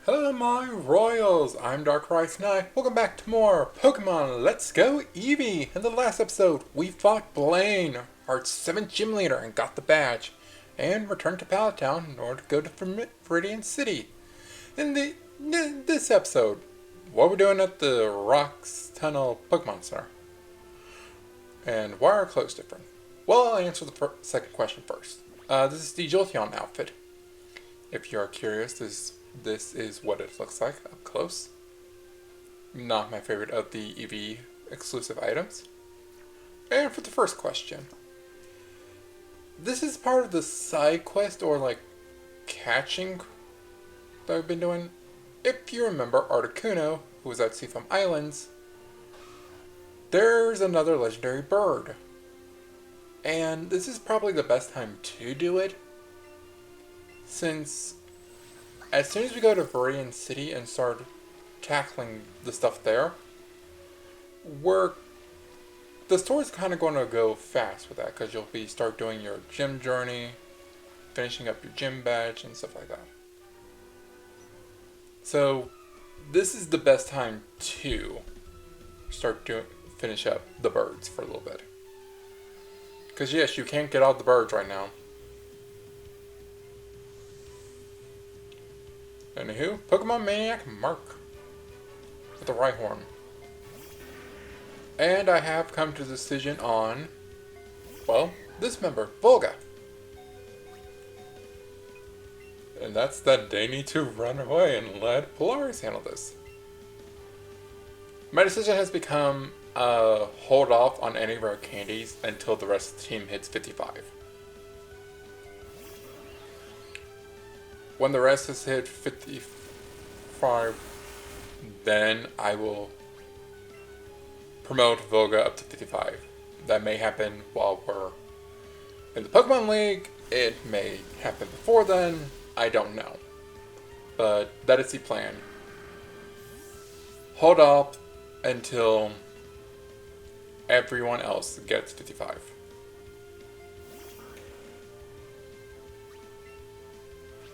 Hello my royals, I'm DarkriseKnight. Welcome back to more Pokemon Let's Go Eevee. In the last episode, we fought Blaine, our 7th gym leader, and got the badge. And returned to Pallet Town in order to go to Viridian City. In this episode, what we're doing at the Rocks Tunnel Pokemon Center. And why are our clothes different? Well, I'll answer the second question first. This is the Jolteon outfit. If you are curious, this is what it looks like up close. Not my favorite of the Eevee exclusive items. And for the first question, this is part of the side quest or like catching that I've been doing. If you remember Articuno, who was at Seafoam Islands, there's another legendary bird. And this is probably the best time to do it, since as soon as we go to Viridian City and start tackling the stuff there, the story's kind of going to go fast with that, because you'll start doing your gym journey, finishing up your gym badge and stuff like that. So this is the best time to finish up the birds for a little bit. Because yes, you can't get all the birds right now. Anywho, Pokemon Maniac Mark with the Rhyhorn. And I have come to the decision on, well, this member, Volga. And that's that they need to run away and let Polaris handle this. My decision has become hold off on any rare candies until the rest of the team hits 55. When the rest has hit 55, then I will promote Volga up to 55. That may happen while we're in the Pokemon League. It may happen before then. I don't know. But that is the plan. Hold off until everyone else gets 55.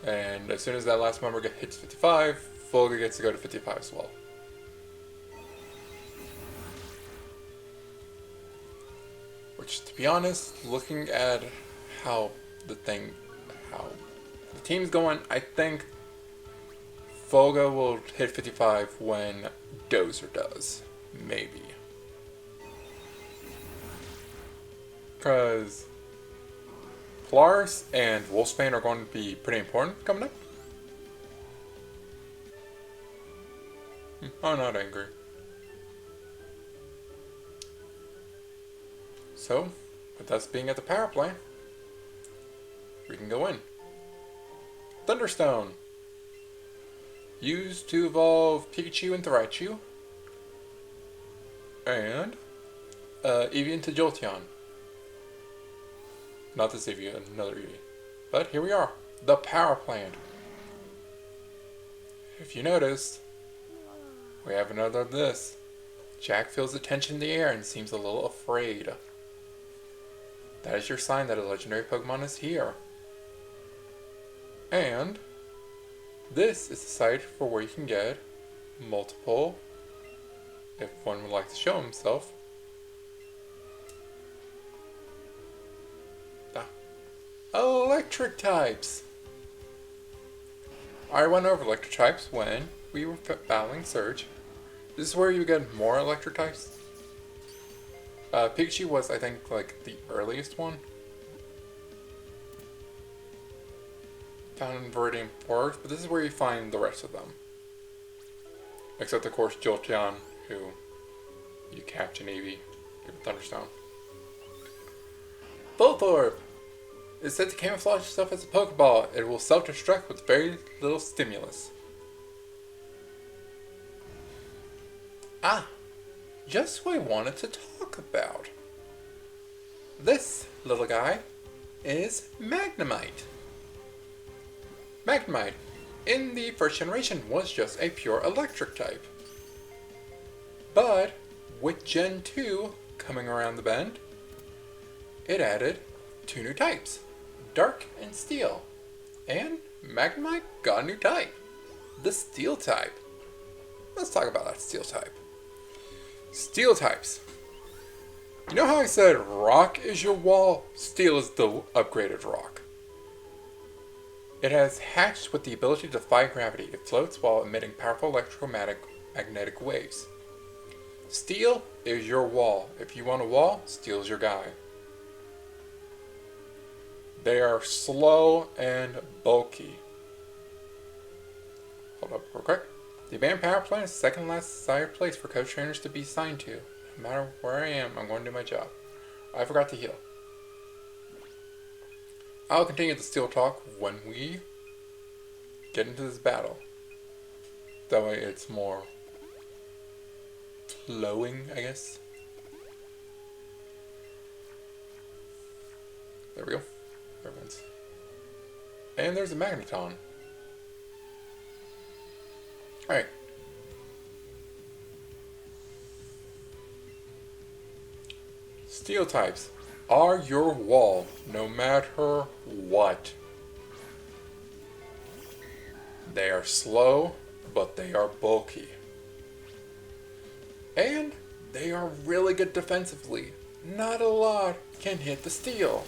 And as soon as that last member hits 55, Volga gets to go to 55 as well. Which, to be honest, looking at how the team's going, I think Volga will hit 55 when Dozer does. Maybe. Because Polaris and Wolfsbane are going to be pretty important coming up. I'm not angry. So, with us being at the power plant, we can go in. Thunderstone. Used to evolve Pikachu into Raichu. And Eevee into Jolteon. Not this Eevee, another Eevee. But here we are, the power plant. If you noticed, we have another of this. Jack feels the tension in the air and seems a little afraid. That is your sign that a legendary Pokemon is here. And this is the site for where you can get multiple, if one would like to show himself, electric types. I went over electric types when we were battling Surge. This is where you get more electric types. Pikachu was, I think, like the earliest one. Found in Viridian Forest, but this is where you find the rest of them. Except, of course, Jolteon, who you catch in Eevee, give a Thunderstone. Voltorb! It's said to camouflage itself as a Pokeball. It will self-destruct with very little stimulus. Just what I wanted to talk about. This little guy is Magnemite. Magnemite, in the first generation, was just a pure electric type. But with Gen 2 coming around the bend, it added 2 new types. Dark and Steel, and Magnemite got a new type. the Steel type. Let's talk about that Steel type. Steel types. You know how I said Rock is your wall? Steel is the upgraded Rock. It has hatched with the ability to defy gravity. It floats while emitting powerful electromagnetic waves. Steel is your wall. If you want a wall, Steel is your guy. They are slow and bulky. Hold up real quick. The abandoned power plant is the second last desired place for coach trainers to be assigned to. No matter where I am, I'm going to do my job. I forgot to heal. I'll continue the Steel talk when we get into this battle. That way it's more flowing, I guess. There we go. Everyone's. And there's a Magneton. Alright. Steel types are your wall, no matter what. They are slow, but they are bulky. And they are really good defensively. Not a lot can hit the Steel.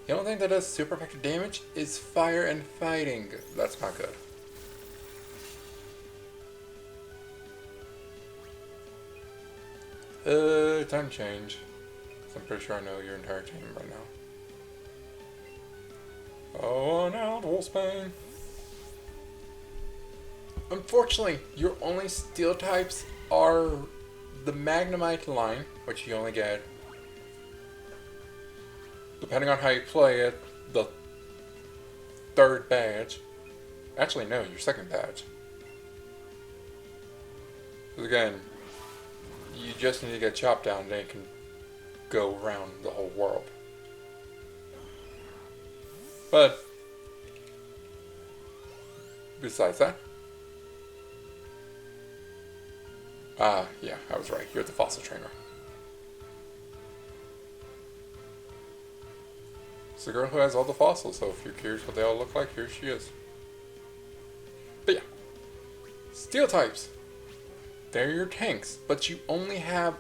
The only thing that does super effective damage is fire and fighting. That's not good. Time change. I'm pretty sure I know your entire team right now. Oh, now Wolfsbane. Unfortunately, your only Steel types are the Magnemite line, which you only get, depending on how you play it, the third badge. Actually, no, your second badge. Because again, you just need to get chopped down, then you can go around the whole world. But besides that, yeah, I was right. You're the fossil trainer. It's the girl who has all the fossils, so if you're curious what they all look like, here she is. But yeah, Steel types. They're your tanks, but you only have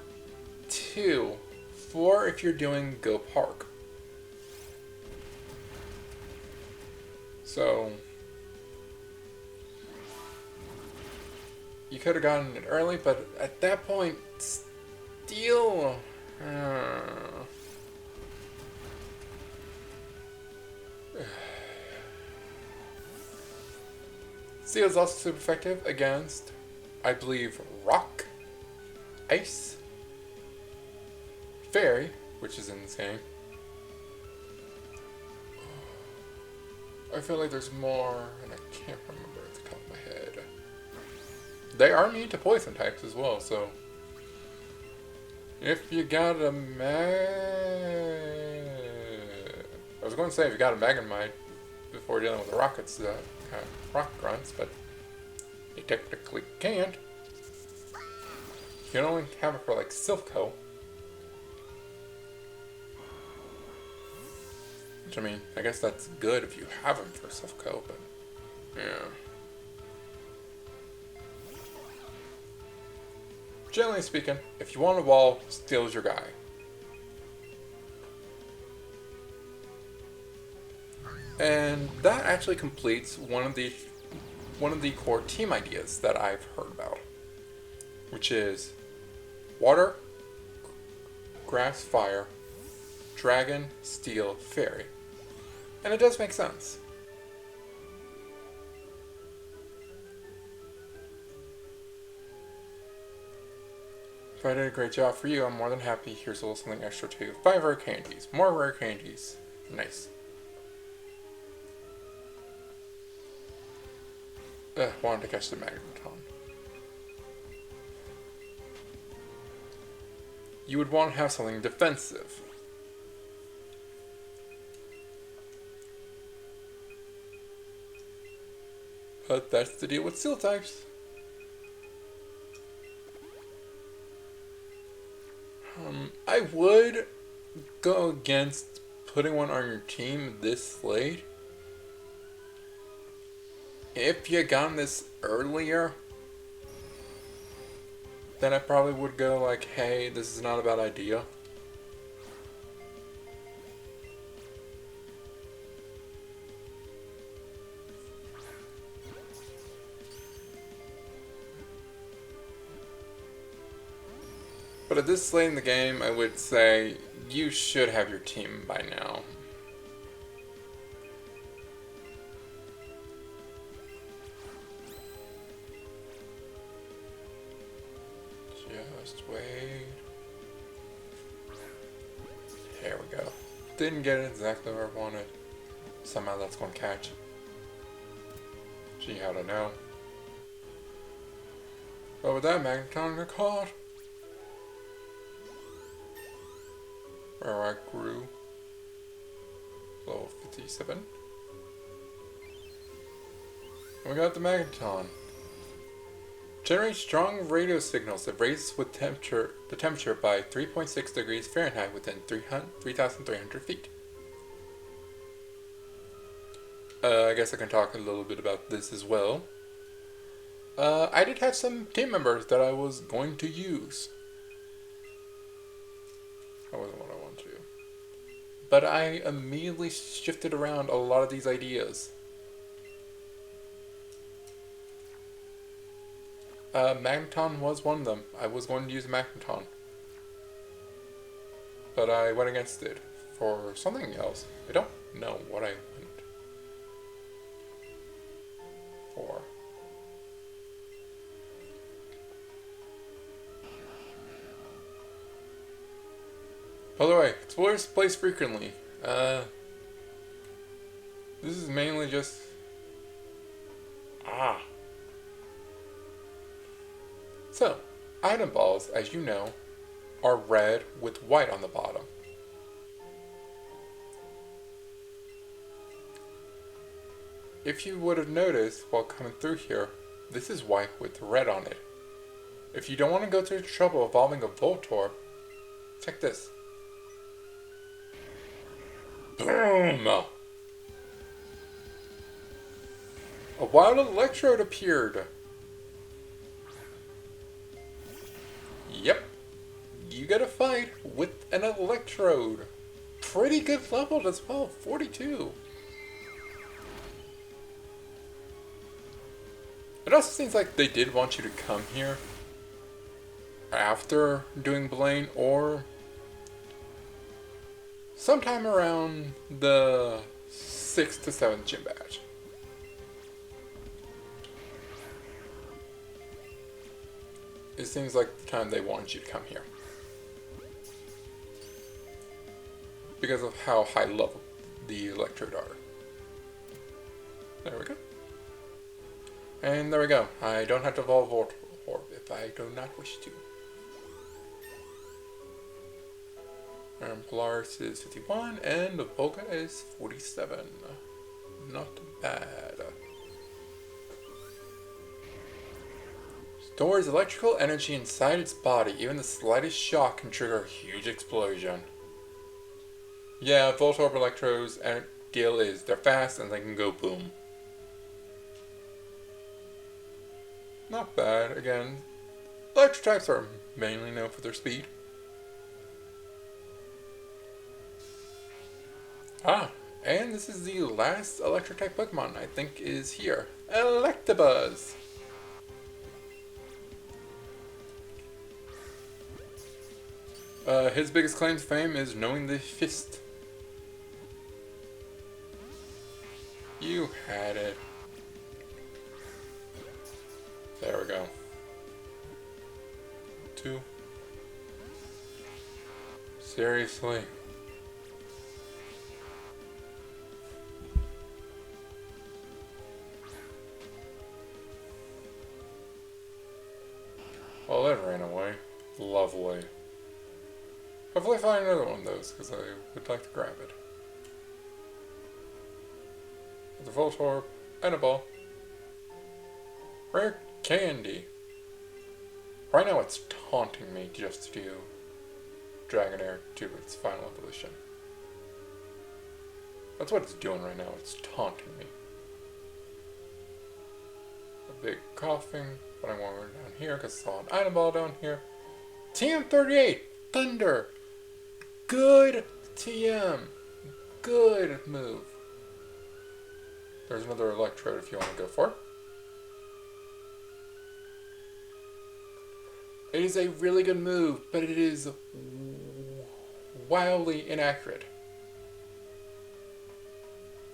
2. 4 if you're doing Go Park. So you could have gotten it early, but at that point, Steel. Steel is also super effective against, I believe, Rock, Ice, Fairy, which is in this game. I feel like there's more, and I can't remember at the top of my head. They are immune to poison types as well, so if you got a I was going to say if you got a Magnemite before dealing with the rockets, kind of rock grunts, but you technically can't. You can only have it for like Silpho. Which, I mean, I guess that's good if you have him for Silpho, but yeah. Generally speaking, if you want a wall, Steel is your guy. And that actually completes one of the core team ideas that I've heard about, which is water, grass, fire, dragon, steel, fairy. And it does make sense. If I did a great job for you, I'm more than happy. Here's a little something extra too. 5 rare candies. More rare candies. Nice. Wanted to catch the Magneton. You would want to have something defensive. But that's the deal with Steel types. I would go against putting one on your team this late. If you had gotten this earlier, then I probably would go like, hey, this is not a bad idea. But at this late in the game, I would say you should have your team by now. Just wait. Here we go. Didn't get it exactly where I wanted. Somehow that's going to catch. Gee, how to know. But with that, Magneton got caught. Where I grew. Level 57. And we got the Magneton. Generates strong radio signals that raises with the temperature by 3.6 degrees Fahrenheit within 3,300 feet. I guess I can talk a little bit about this as well. I did have some team members that I was going to use. That wasn't what I wanted to do. But I immediately shifted around a lot of these ideas. Magneton was one of them. I was going to use Magneton. But I went against it for something else. I don't know what I went for. By the way, explore this place frequently. This is mainly just... So, item balls, as you know, are red with white on the bottom. If you would have noticed while coming through here, this is white with red on it. If you don't want to go through the trouble of evolving a Voltorb, check this. Boom! A wild Electrode appeared. Yep, you gotta fight with an Electrode. Pretty good leveled as well, 42. It also seems like they did want you to come here after doing Blaine or sometime around the 6th to 7th gym badge. It seems like the time they wanted you to come here. Because of how high level the Electrode are. There we go. And there we go. I don't have to evolve Voltorb if I do not wish to. And Polaris is 51 and the Volga is 47. Not bad. Stores electrical energy inside its body. Even the slightest shock can trigger a huge explosion. Yeah, Voltorb Electro's deal is they're fast and they can go boom. Not bad. Again, electric types are mainly known for their speed. And this is the last electric type Pokemon I think is here. Electabuzz! His biggest claim to fame is knowing the fist. You had it. There we go. 2. Seriously. Well, that ran away. Lovely. Hopefully I find another one of those, because I would like to grab it. With a Voltorb and a ball. Rare candy. Right now it's taunting me just to do Dragonair to its final evolution. That's what it's doing right now, it's taunting me. big coughing, but I'm going down here because I saw an item ball down here. TM38, Thunder. Good TM. Good move. There's another Electrode if you want to go for it. It is a really good move, but it is wildly inaccurate.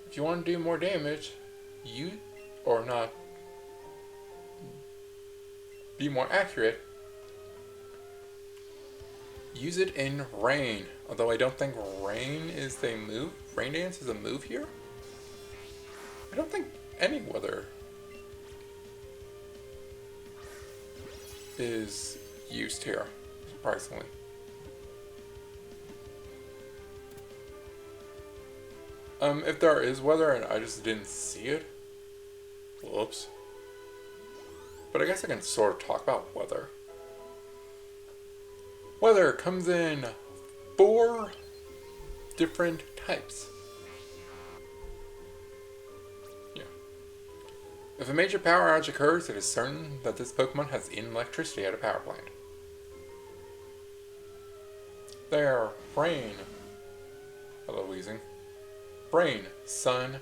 If you want to do more damage, or not be more accurate, use it in Rain. Although I don't think Rain is a move. Rain Dance is a move here. I don't think any weather is used here, surprisingly. If there is weather and I just didn't see it, whoops. But I guess I can sort of talk about weather. Weather comes in 4 different types. Yeah. If a major power outage occurs, it is certain that this Pokemon has electricity at a power plant. They are Rain. Hello, Wheezing. Rain, Sun,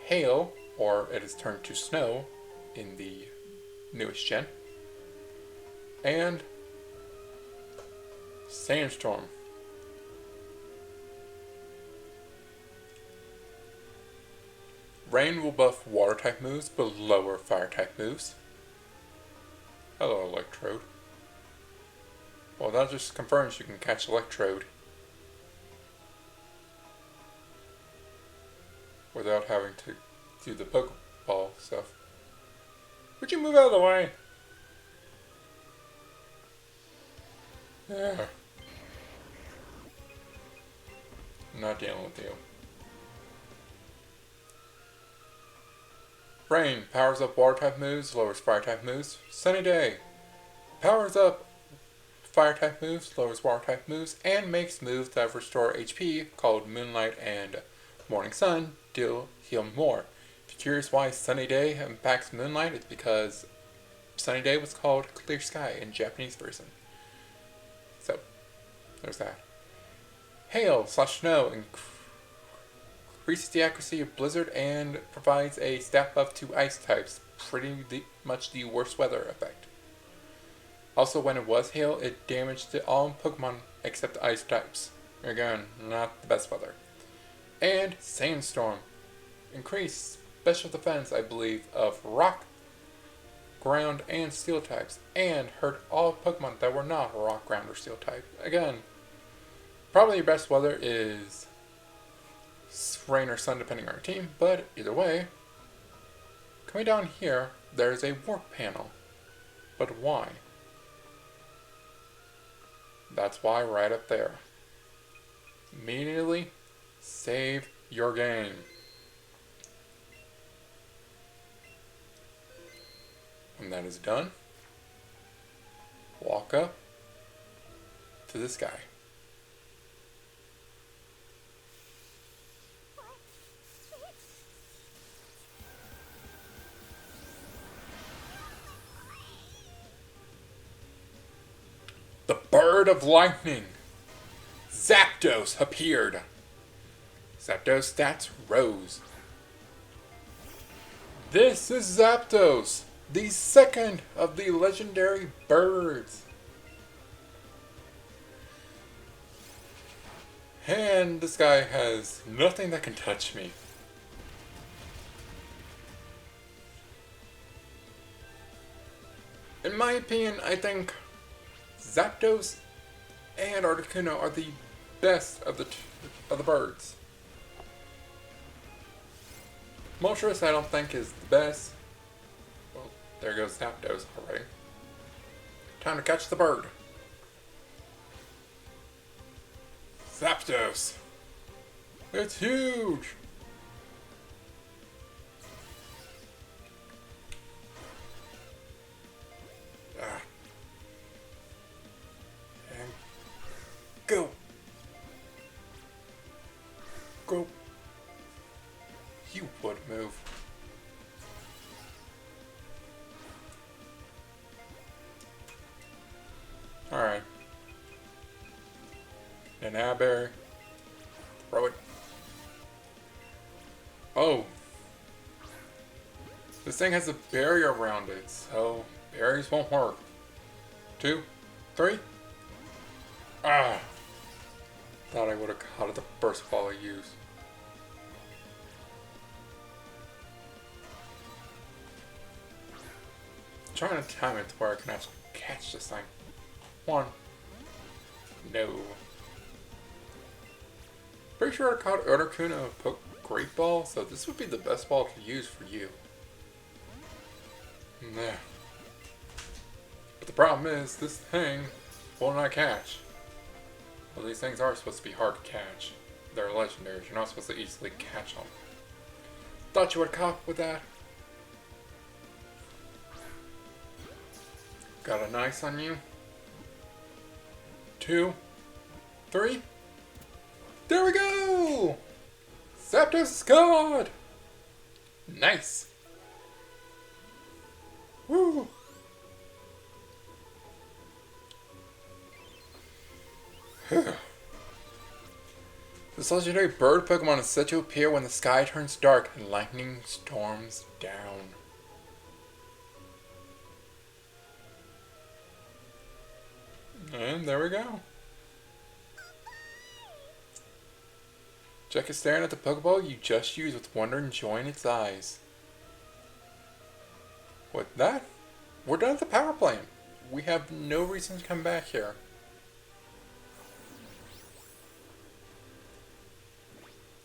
Hail, or it is turned to Snow in the newest gen, and Sandstorm. Rain will buff water type moves but lower fire type moves. Hello, Electrode. Well, that just confirms you can catch Electrode without having to do the Pokeball stuff. Would you move out of the way? Yeah. I'm not dealing with you. Rain powers up water type moves, lowers fire type moves. Sunny Day powers up fire type moves, lowers water type moves, and makes moves that restore HP called Moonlight and Morning Sun heal more. If you're curious why Sunny Day impacts Moonlight, it's because Sunny Day was called Clear Sky in Japanese version. So, there's that. Hail/Snow increases the accuracy of Blizzard and provides a stat buff to Ice types, pretty much the worst weather effect. Also, when it was Hail, it damaged all Pokemon except Ice types. Again, not the best weather. And Sandstorm. Increase special defense, I believe, of Rock, Ground, and Steel types, and hurt all Pokemon that were not Rock, Ground, or Steel type. Again, probably your best weather is Rain or Sun depending on your team, but either way, coming down here, there's a Warp panel. But why? That's why right up there. Immediately save your game. When that is done, walk up to this guy. The Bird of Lightning! Zapdos appeared! Zapdos stats rose. This is Zapdos, the second of the legendary birds. And this guy has nothing that can touch me. In my opinion, I think Zapdos and Articuno are the best of the birds. Moltres I don't think is the best. Well, there goes Zapdos already. Time to catch the bird. Zapdos! It's huge! And go! Go! You would move. an Aberry. Throw it. Oh. This thing has a barrier around it, so berries won't work. 2, 3. Ah! Thought I would have caught it the first ball I used. I'm trying to time it to where I can actually catch this thing. 1. No. Pretty sure I caught Otterkun a Great Ball, so this would be the best ball to use for you. Nah. But the problem is, this thing will not catch. Well, these things are supposed to be hard to catch. They're legendaries. You're not supposed to easily catch them. Thought you would have caught with that. Got a nice on you. 2, 3. There we go! Zapdos is gone! Nice! Woo! This legendary bird Pokemon is said to appear when the sky turns dark and lightning storms down. And there we go. Jack is staring at the Pokeball you just used with wonder and joy in its eyes. With that, we're done at the power plant. We have no reason to come back here.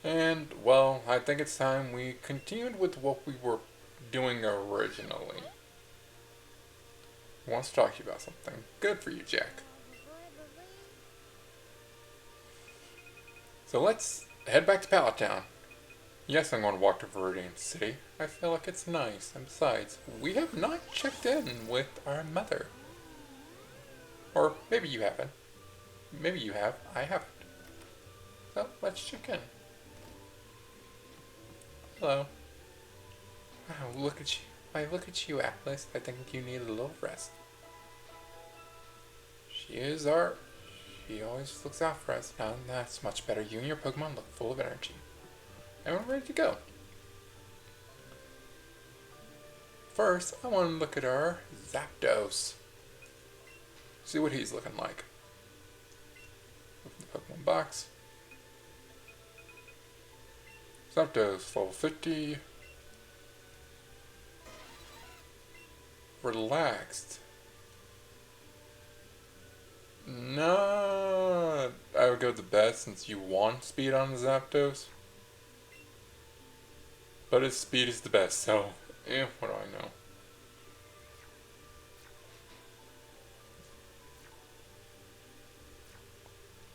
And, well, I think it's time we continued with what we were doing originally. He wants to talk to you about something. Good for you, Jack. So let's head back to Pallet Town. Yes, I'm going to walk to Viridian City. I feel like it's nice. And besides, we have not checked in with our mother. Or maybe you haven't. Maybe you have. I haven't. So let's check in. Hello. Wow, look at you. Why, look at you, Atlas. I think you need a little rest. She always looks out for us. Now that's much better. You and your Pokemon look full of energy. And we're ready to go. First, I want to look at our Zapdos. See what he's looking like. Open the Pokemon box. Zapdos, level 50. Relaxed. No, I would go with the best since you want speed on the Zapdos. But his speed is the best, so, what do I know?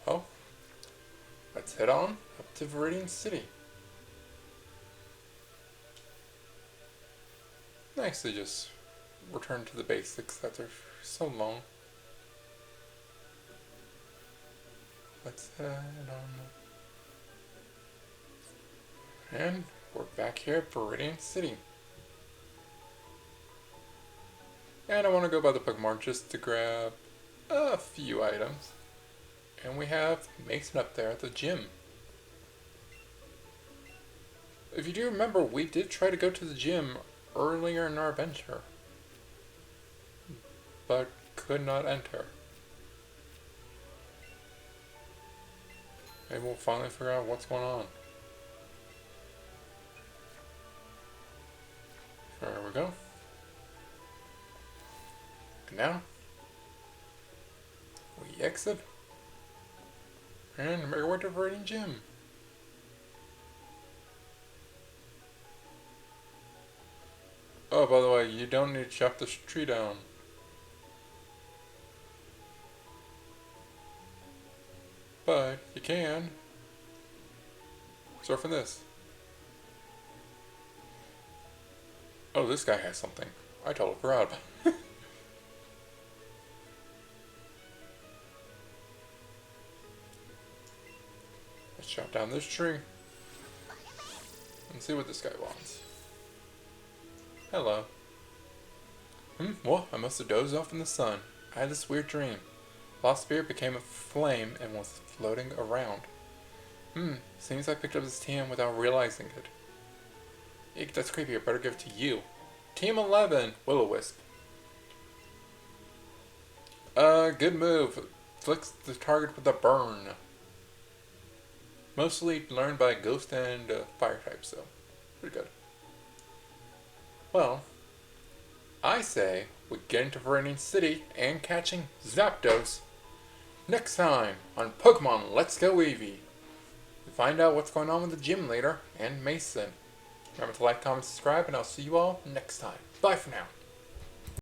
Oh, let's head on up to Viridian City. Nice to just return to the basics that are so long. Let's head on. And we're back here at Viridian City. And I want to go by the Pokemon just to grab a few items. And we have Mason up there at the gym. If you do remember, we did try to go to the gym earlier in our adventure, but could not enter. Maybe we'll finally figure out what's going on. There we go. And now, we exit and make our way to Viridian Gym. Oh, by the way, you don't need to chop this tree down. But you can surf on this. Oh, this guy has something. I totally forgot about it. Let's chop down this tree and see what this guy wants. Hello. What? I must have dozed off in the sun. I had this weird dream. Lost Spirit became a flame and was floating around. Seems I picked up this TM without realizing it. Eek, that's creepy. I better give it to you. Team 11, Will-O-Wisp. Good move. Flicks the target with a burn. Mostly learned by Ghost and Fire type, so pretty good. Well, I say we get into Viridian City and catching Zapdos next time on Pokemon Let's Go Eevee. We find out what's going on with the gym leader and Mason. Remember to like, comment, subscribe, and I'll see you all next time. Bye for now.